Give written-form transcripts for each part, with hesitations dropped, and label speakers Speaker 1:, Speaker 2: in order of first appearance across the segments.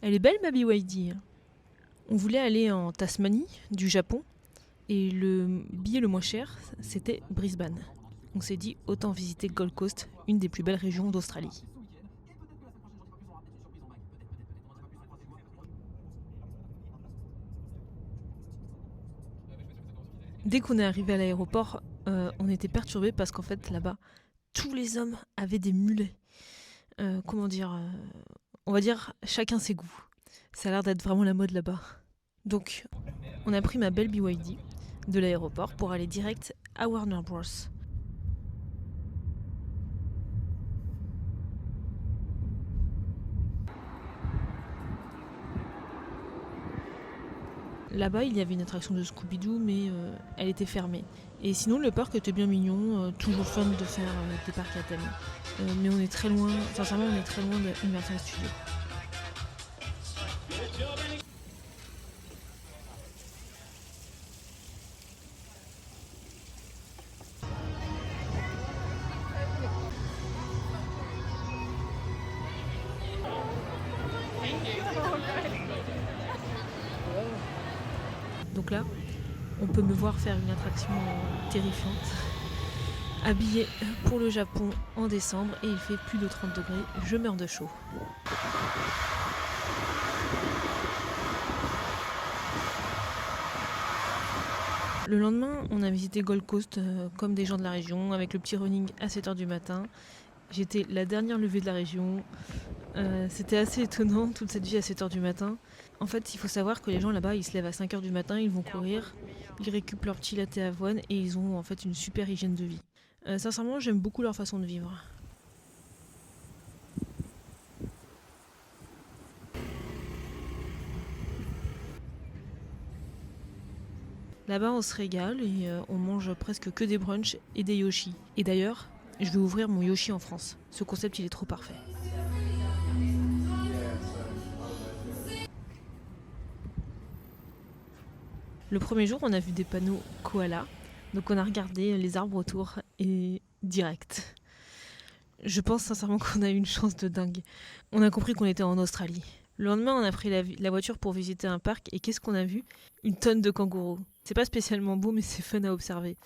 Speaker 1: Elle est belle ma BYD. On voulait aller en Tasmanie, du Japon, et le billet le moins cher, c'était Brisbane. On s'est dit autant visiter Gold Coast, une des plus belles régions d'Australie. Dès qu'on est arrivé à l'aéroport, on était perturbés parce qu'en fait là-bas, tous les hommes avaient des mulets. On va dire chacun ses goûts. Ça a l'air d'être vraiment la mode là-bas. Donc, on a pris ma belle BYD de l'aéroport pour aller direct à Warner Bros. Là-bas, il y avait une attraction de Scooby-Doo, mais elle était fermée. Et sinon, le parc était bien mignon, toujours fun de faire des parcs à thème. Mais on est très loin, sincèrement, on est très loin de Universal Studios. Donc là, on peut me voir faire une attraction terrifiante. Habillée pour le Japon en décembre et il fait plus de 30 degrés, je meurs de chaud. Le lendemain, on a visité Gold Coast comme des gens de la région, avec le petit running à 7h du matin. J'étais la dernière levée de la région. C'était assez étonnant, toute cette vie à 7h du matin. En fait, il faut savoir que les gens là-bas, ils se lèvent à 5h du matin, ils vont courir, ils récupèrent leur petit latte avoine et ils ont en fait une super hygiène de vie. Sincèrement, j'aime beaucoup leur façon de vivre. Là-bas, on se régale et on mange presque que des brunchs et des Yoshi. Et d'ailleurs, je vais ouvrir mon Yoshi en France. Ce concept, il est trop parfait. Le premier jour, on a vu des panneaux koala. Donc on a regardé les arbres autour et direct. Je pense sincèrement qu'on a eu une chance de dingue. On a compris qu'on était en Australie. Le lendemain, on a pris la voiture pour visiter un parc et qu'est-ce qu'on a vu ? Une tonne de kangourous. C'est pas spécialement beau, mais c'est fun à observer.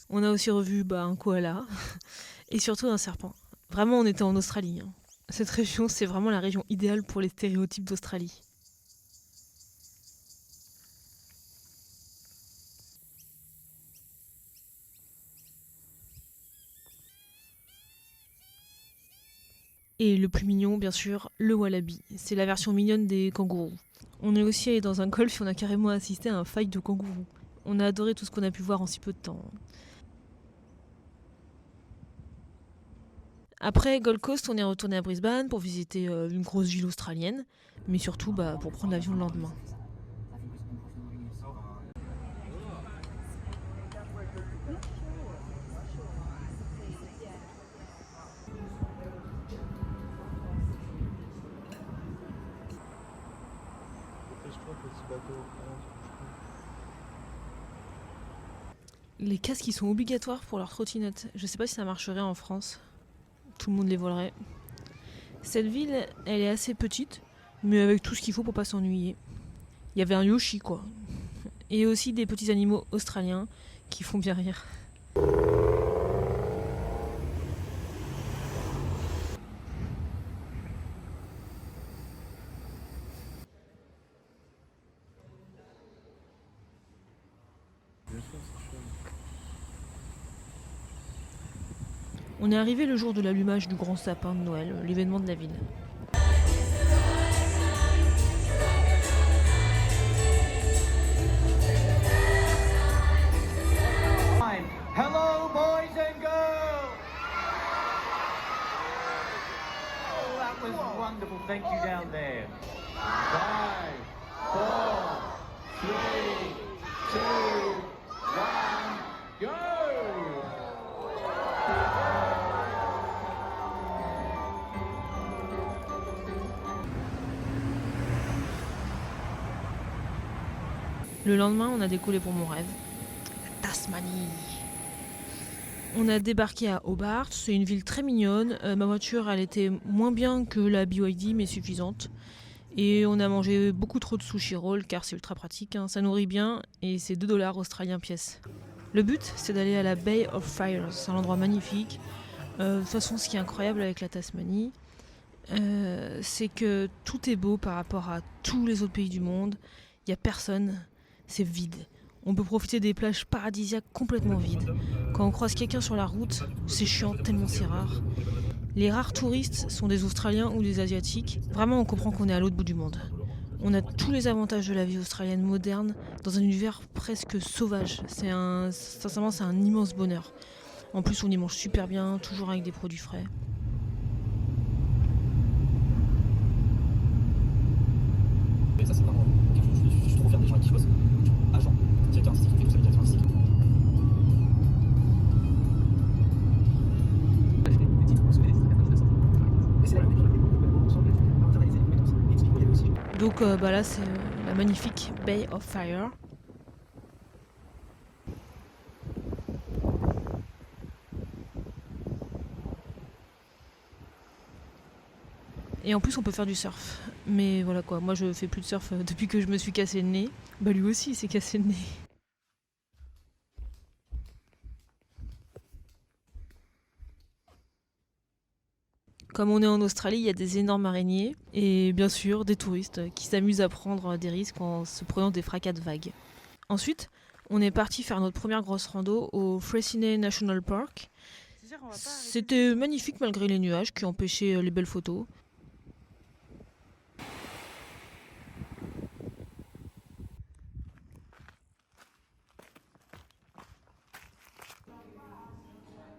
Speaker 1: On a aussi revu un koala et surtout un serpent. Vraiment, on était en Australie. Cette région, c'est vraiment la région idéale pour les stéréotypes d'Australie. Et le plus mignon, bien sûr, le wallaby. C'est la version mignonne des kangourous. On est aussi allé dans un golf et on a carrément assisté à un fight de kangourous. On a adoré tout ce qu'on a pu voir en si peu de temps. Après Gold Coast, on est retourné à Brisbane pour visiter une grosse ville australienne, mais surtout pour prendre l'avion le lendemain. Les casques ils sont obligatoires pour leur trottinette. Je sais pas si ça marcherait en France. Tout le monde les volerait. Cette ville, elle est assez petite, mais avec tout ce qu'il faut pour pas s'ennuyer. Il y avait un Yoshi quoi. Et aussi des petits animaux australiens qui font bien rire. On est arrivé le jour de l'allumage du grand sapin de Noël, l'événement de la ville.
Speaker 2: Hello, boys and girls! Oh, that was wonderful. Thank you down there. 5, 4, 3, 2, 1, go!
Speaker 1: Le lendemain, on a décollé pour mon rêve, la Tasmanie. On a débarqué à Hobart, c'est une ville très mignonne. Ma voiture, elle était moins bien que la BYD, mais suffisante. Et on a mangé beaucoup trop de sushi roll car c'est ultra pratique, hein. Ça nourrit bien et c'est 2 $ australiens pièce. Le but, c'est d'aller à la Bay of Fires, c'est un endroit magnifique. De toute façon, ce qui est incroyable avec la Tasmanie, c'est que tout est beau par rapport à tous les autres pays du monde. Il n'y a personne, c'est vide. On peut profiter des plages paradisiaques complètement vides. Quand on croise quelqu'un sur la route, c'est chiant tellement c'est rare. Les rares touristes sont des Australiens ou des Asiatiques. Vraiment, on comprend qu'on est à l'autre bout du monde. On a tous les avantages de la vie australienne moderne dans un univers presque sauvage. Sincèrement, c'est un immense bonheur. En plus, on y mange super bien, toujours avec des produits frais.
Speaker 3: Et ça, c'est vraiment quelque chose que je suis trop fier des gens avec qui je bosse. Agent, directeur artistique, et tout ça, directeur artistique.
Speaker 1: Donc là, c'est la magnifique Bay of Fire. Et en plus, on peut faire du surf. Mais voilà quoi, moi je fais plus de surf depuis que je me suis cassé le nez. Bah lui aussi, il s'est cassé le nez. Comme on est en Australie, il y a des énormes araignées et bien sûr des touristes qui s'amusent à prendre des risques en se prenant des fracas de vagues. Ensuite, on est parti faire notre première grosse rando au Freycinet National Park. C'était magnifique malgré les nuages qui empêchaient les belles photos.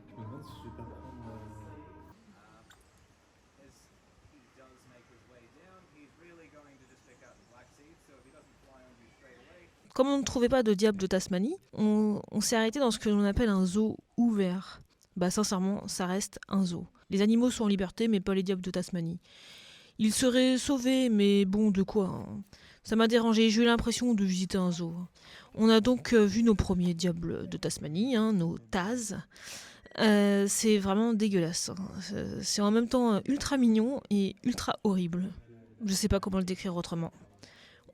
Speaker 3: Je me demande si je vais pas prendre.
Speaker 1: Comme on ne trouvait pas de diable de Tasmanie, on s'est arrêté dans ce que l'on appelle un zoo ouvert. Bah sincèrement, ça reste un zoo. Les animaux sont en liberté, mais pas les diables de Tasmanie. Ils seraient sauvés, mais bon, de quoi, hein. Ça m'a dérangé, j'ai eu l'impression de visiter un zoo. On a donc vu nos premiers diables de Tasmanie, hein, nos Taz. C'est vraiment dégueulasse, hein. C'est en même temps ultra mignon et ultra horrible. Je sais pas comment le décrire autrement.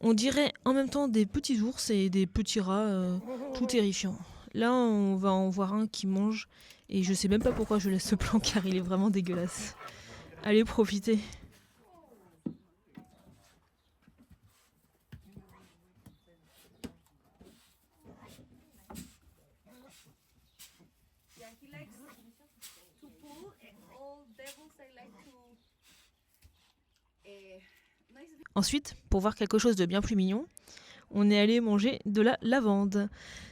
Speaker 1: On dirait en même temps des petits ours et des petits rats, tout terrifiants. Là, on va en voir un qui mange et je sais même pas pourquoi je laisse ce plan car il est vraiment dégueulasse. Allez, profitez.
Speaker 4: Yeah, he likes to pull, and all devils they like to. No, it's
Speaker 1: Ensuite, pour voir quelque chose de bien plus mignon, on est allé manger de la lavande.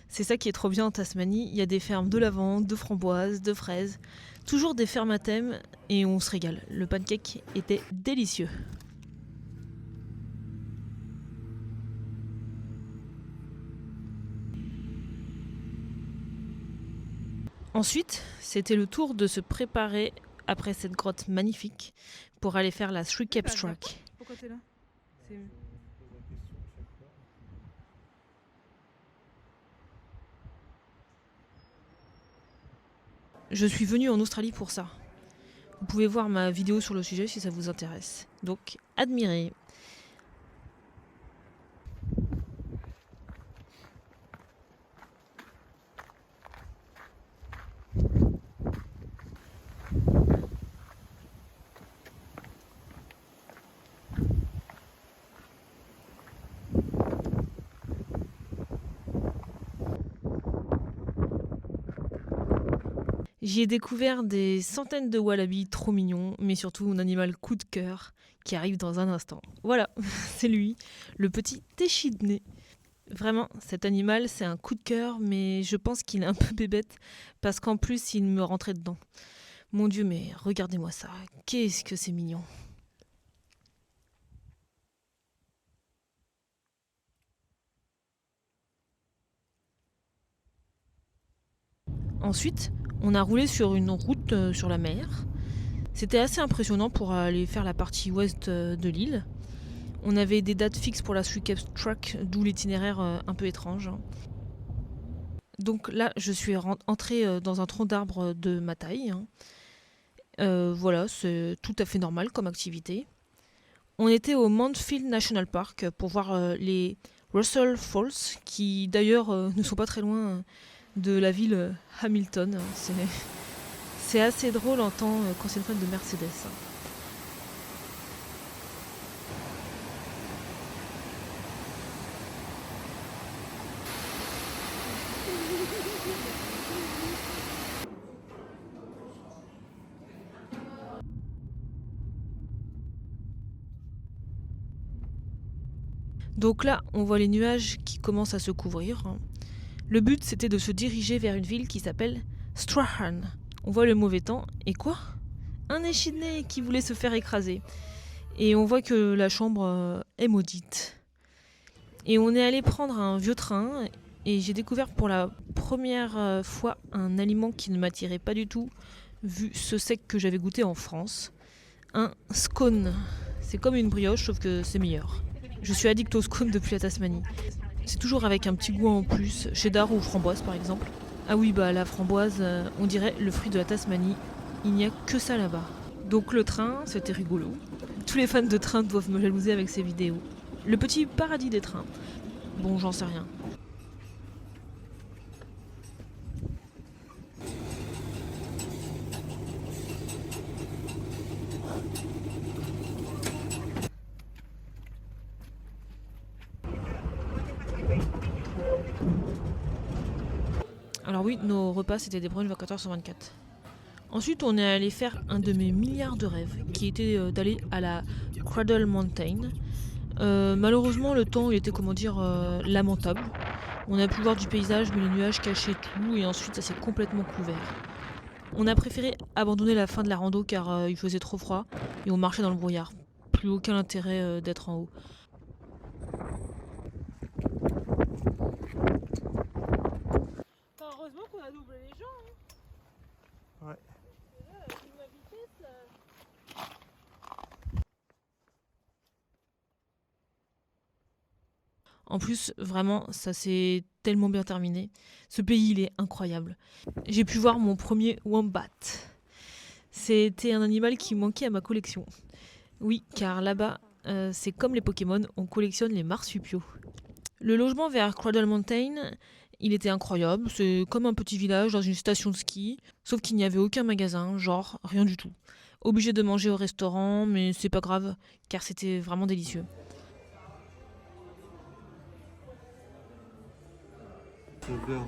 Speaker 1: C'est ça qui est trop bien en Tasmanie, il y a des fermes de lavande, de framboises, de fraises, toujours des fermes à thème et on se régale. Le pancake était délicieux. Ensuite, c'était le tour de se préparer après cette grotte magnifique pour aller faire la Three Caps Track.
Speaker 5: Pourquoi t'es là?
Speaker 1: Je suis venue en Australie pour ça. Vous pouvez voir ma vidéo sur le sujet si ça vous intéresse. Donc, admirez. J'y ai découvert des centaines de wallabies trop mignons, mais surtout un animal coup de cœur qui arrive dans un instant. Voilà, c'est lui, le petit échidné. Vraiment, cet animal, c'est un coup de cœur, mais je pense qu'il est un peu bébête, parce qu'en plus, il me rentrait dedans. Mon Dieu, mais regardez-moi ça, qu'est-ce que c'est mignon. Ensuite, on a roulé sur une route sur la mer. C'était assez impressionnant pour aller faire la partie ouest de l'île. On avait des dates fixes pour la Three Caps Track, d'où l'itinéraire un peu étrange. Donc là, je suis entrée dans un tronc d'arbre de ma taille. Hein. Voilà, c'est tout à fait normal comme activité. On était au Mansfield National Park pour voir les Russell Falls, qui d'ailleurs ne sont pas très loin de la ville Hamilton. C'est assez drôle en tant qu'ancienne fan de Mercedes. Donc là, on voit les nuages qui commencent à se couvrir. Le but, c'était de se diriger vers une ville qui s'appelle Strahan. On voit le mauvais temps, et quoi ? Un échidné qui voulait se faire écraser. Et on voit que la chambre est maudite. Et on est allé prendre un vieux train, et j'ai découvert pour la première fois un aliment qui ne m'attirait pas du tout, vu ce sec que j'avais goûté en France. Un scone. C'est comme une brioche, sauf que c'est meilleur. Je suis addict au scone depuis la Tasmanie. C'est toujours avec un petit goût en plus, cheddar ou framboise par exemple. Ah oui, bah la framboise, on dirait le fruit de la Tasmanie. Il n'y a que ça là-bas. Donc le train, c'était rigolo. Tous les fans de train doivent me jalouser avec ces vidéos. Le petit paradis des trains. Bon, j'en sais rien. Alors oui, nos repas c'était des bruns 24h sur 24. Ensuite, on est allé faire un de mes milliards de rêves, qui était d'aller à la Cradle Mountain. Malheureusement, le temps il était lamentable. On a pu voir du paysage, mais les nuages cachaient tout, et ensuite ça s'est complètement couvert. On a préféré abandonner la fin de la rando car il faisait trop froid, et on marchait dans le brouillard. Plus aucun intérêt d'être en haut. Heureusement qu'on a doublé les gens. Hein.
Speaker 5: Ouais.
Speaker 1: En plus, vraiment, ça s'est tellement bien terminé. Ce pays, il est incroyable. J'ai pu voir mon premier wombat. C'était un animal qui manquait à ma collection. Oui, car là-bas, c'est comme les Pokémon, on collectionne les marsupiaux. Le logement vers Cradle Mountain, il était incroyable. C'est comme un petit village dans une station de ski, sauf qu'il n'y avait aucun magasin, genre rien du tout. Obligé de manger au restaurant, mais c'est pas grave, car c'était vraiment délicieux.
Speaker 5: Au beurre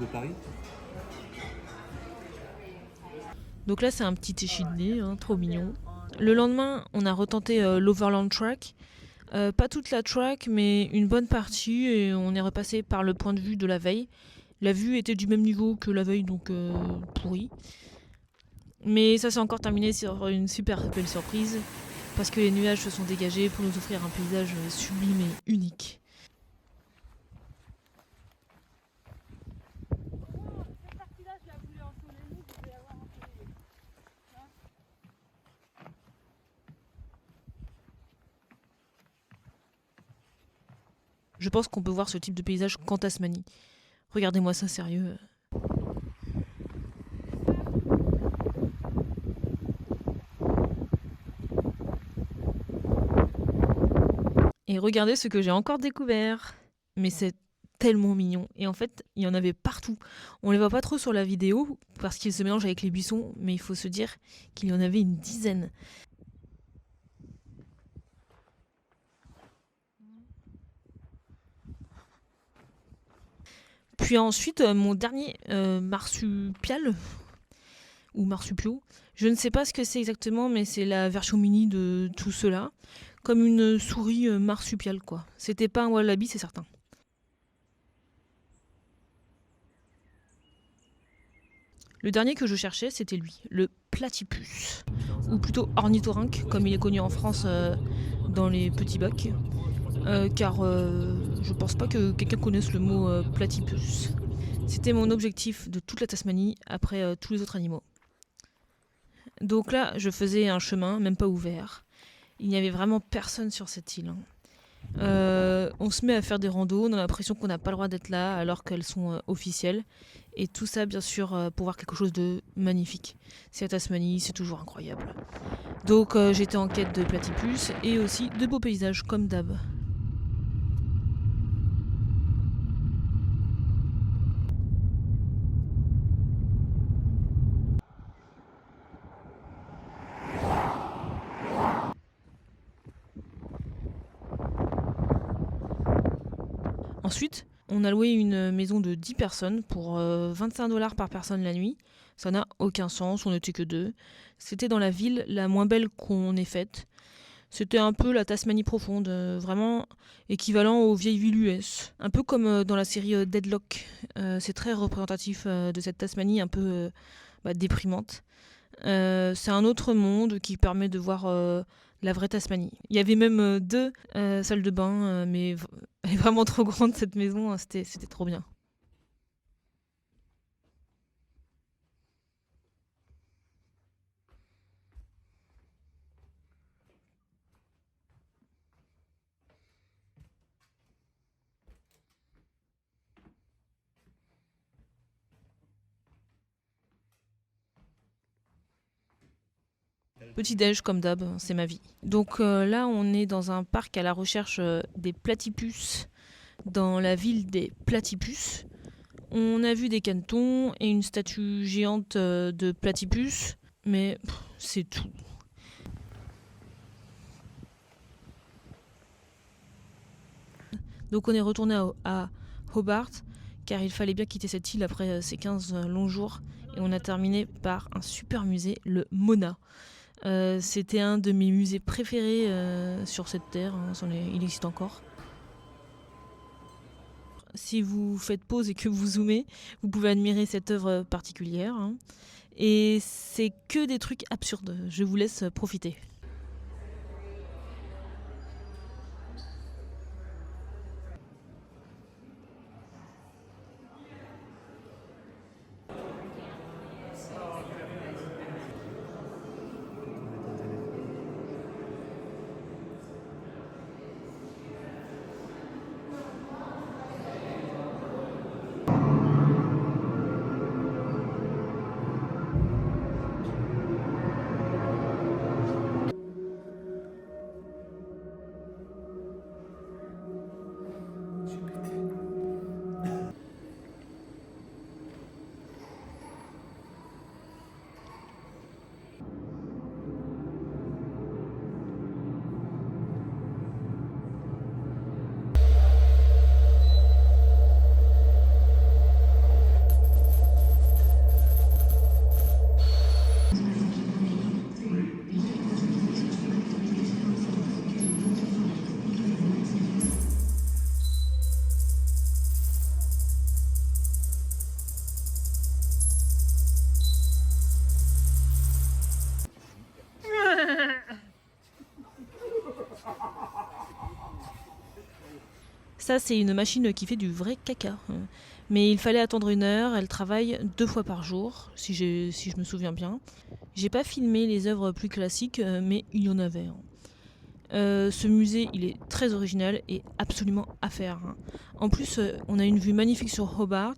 Speaker 5: de Paris.
Speaker 1: Donc là, c'est un petit échidné, hein, trop mignon. Le lendemain, on a retenté l'Overland Track. Pas toute la track, mais une bonne partie, et on est repassé par le point de vue de la veille. La vue était du même niveau que la veille, donc pourri. Mais ça s'est encore terminé sur une super belle surprise, parce que les nuages se sont dégagés pour nous offrir un paysage sublime et unique. Je pense qu'on peut voir ce type de paysage qu'en Tasmanie. Regardez-moi ça, sérieux. Et regardez ce que j'ai encore découvert. Mais c'est tellement mignon. Et en fait, il y en avait partout. On les voit pas trop sur la vidéo parce qu'ils se mélangent avec les buissons, mais il faut se dire qu'il y en avait une dizaine. Puis ensuite, mon dernier marsupial, ou marsupio, je ne sais pas ce que c'est exactement, mais c'est la version mini de tout cela. Comme une souris marsupiale, quoi. C'était pas un wallaby, c'est certain. Le dernier que je cherchais, c'était lui, le platypus. Ou plutôt ornithorynque, comme il est connu en France dans les petits bacs. Car je pense pas que quelqu'un connaisse le mot platypus. C'était mon objectif de toute la Tasmanie après tous les autres animaux. Donc là, je faisais un chemin, même pas ouvert. Il n'y avait vraiment personne sur cette île. Hein. On se met à faire des randos, on a l'impression qu'on n'a pas le droit d'être là alors qu'elles sont officielles. Et tout ça, bien sûr, pour voir quelque chose de magnifique. C'est la Tasmanie, c'est toujours incroyable. Donc j'étais en quête de platypus et aussi de beaux paysages comme d'hab. Ensuite, on a loué une maison de 10 personnes pour 25 $ par personne la nuit. Ça n'a aucun sens, on n'était que 2. C'était dans la ville la moins belle qu'on ait faite. C'était un peu la Tasmanie profonde, vraiment équivalent aux vieilles villes US. Un peu comme dans la série Deadlock. C'est très représentatif de cette Tasmanie un peu déprimante. C'est un autre monde qui permet de voir la vraie Tasmanie. Il y avait même 2 salles de bain, mais elle est vraiment trop grande cette maison, c'était trop bien. Petit déj comme d'hab, c'est ma vie. Donc là, on est dans un parc à la recherche des platypus dans la ville des platypus. On a vu des canetons et une statue géante de platypus, mais c'est tout. Donc on est retourné à Hobart, car il fallait bien quitter cette île après ces 15 longs jours. Et on a terminé par un super musée, le Mona. C'était un de mes musées préférés sur cette terre, il existe encore. Si vous faites pause et que vous zoomez, vous pouvez admirer cette œuvre particulière. Et c'est que des trucs absurdes, je vous laisse profiter. Ça, c'est une machine qui fait du vrai caca. Mais il fallait attendre 1 heure, elle travaille 2 fois par jour, si je me souviens bien. J'ai pas filmé les œuvres plus classiques, mais il y en avait. Ce musée, il est très original et absolument à faire. En plus, on a une vue magnifique sur Hobart,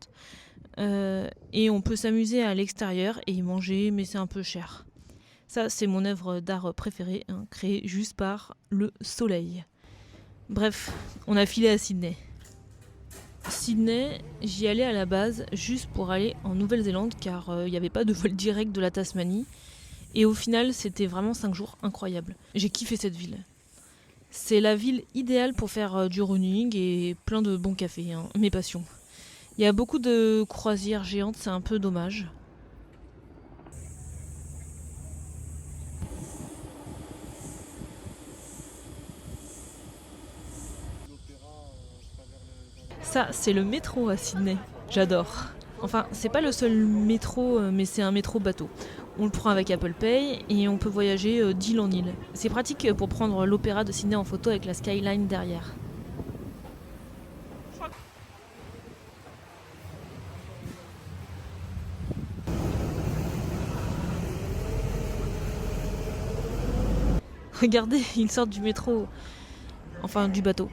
Speaker 1: et on peut s'amuser à l'extérieur et y manger, mais c'est un peu cher. Ça, c'est mon œuvre d'art préférée, créée juste par le soleil. Bref, on a filé à Sydney. Sydney, j'y allais à la base juste pour aller en Nouvelle-Zélande car il n'y avait pas de vol direct de la Tasmanie. Et au final, c'était vraiment 5 jours incroyables. J'ai kiffé cette ville. C'est la ville idéale pour faire du running et plein de bons cafés, mes passions. Il y a beaucoup de croisières géantes, c'est un peu dommage. Ça, c'est le métro à Sydney. J'adore. Enfin, c'est pas le seul métro, mais c'est un métro bateau. On le prend avec Apple Pay et on peut voyager d'île en île. C'est pratique pour prendre l'opéra de Sydney en photo avec la skyline derrière. Regardez, ils sortent du métro. enfin du bateau.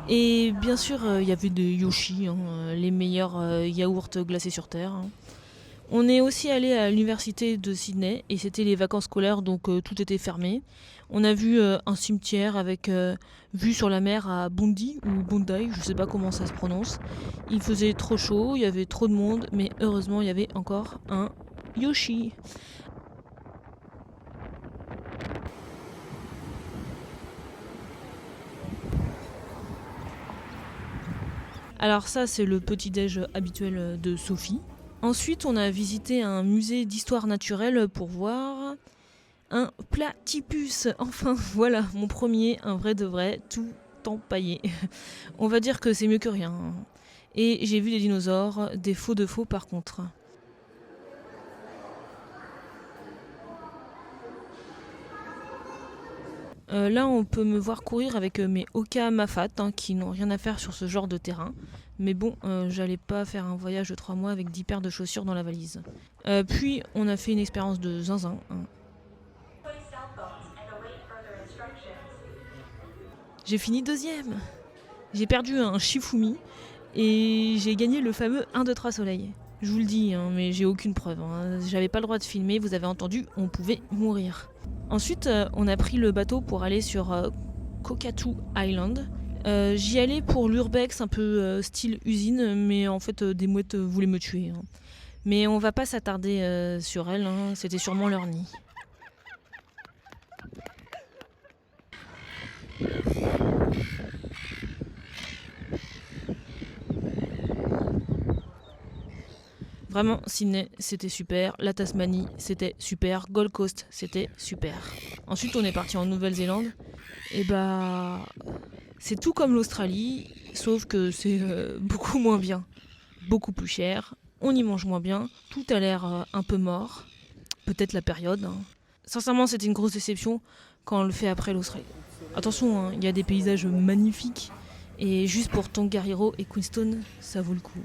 Speaker 1: Et bien sûr, il y avait des Yoshi, les meilleurs yaourts glacés sur Terre. On est aussi allé à l'université de Sydney et c'était les vacances scolaires, donc tout était fermé. On a vu un cimetière avec vue sur la mer à Bondi ou Bondi, je sais pas comment ça se prononce. Il faisait trop chaud, il y avait trop de monde, mais heureusement il y avait encore un Yoshi. Alors ça c'est le petit-déj habituel de Sophie. Ensuite on a visité un musée d'histoire naturelle pour voir un platypus. Enfin voilà, mon premier, un vrai de vrai, tout empaillé. On va dire que c'est mieux que rien. Et j'ai vu des dinosaures, des faux de faux par contre. Là, on peut me voir courir avec mes Oka Mafat, qui n'ont rien à faire sur ce genre de terrain. Mais bon, j'allais pas faire un voyage de 3 mois avec 10 paires de chaussures dans la valise. Puis, on a fait une expérience de zinzin. J'ai fini 2e. J'ai perdu un Shifumi et j'ai gagné le fameux 1, 2, 3 soleil. Je vous le dis, mais j'ai aucune preuve. J'avais pas le droit de filmer, vous avez entendu, on pouvait mourir. Ensuite, on a pris le bateau pour aller sur Kokatu Island. J'y allais pour l'urbex un peu style usine, mais en fait des mouettes voulaient me tuer. Mais on va pas s'attarder sur elles, c'était sûrement leur nid. Vraiment, Sydney, c'était super. La Tasmanie, c'était super. Gold Coast, c'était super. Ensuite, on est parti en Nouvelle-Zélande. Et c'est tout comme l'Australie, sauf que c'est beaucoup moins bien. Beaucoup plus cher. On y mange moins bien. Tout a l'air un peu mort. Peut-être la période. Sincèrement, c'était une grosse déception quand on le fait après l'Australie. Attention, il y a des paysages magnifiques. Et juste pour Tongariro et Queenstown, ça vaut le coup.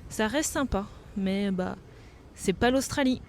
Speaker 1: Ça reste sympa. Mais c'est pas l'Australie.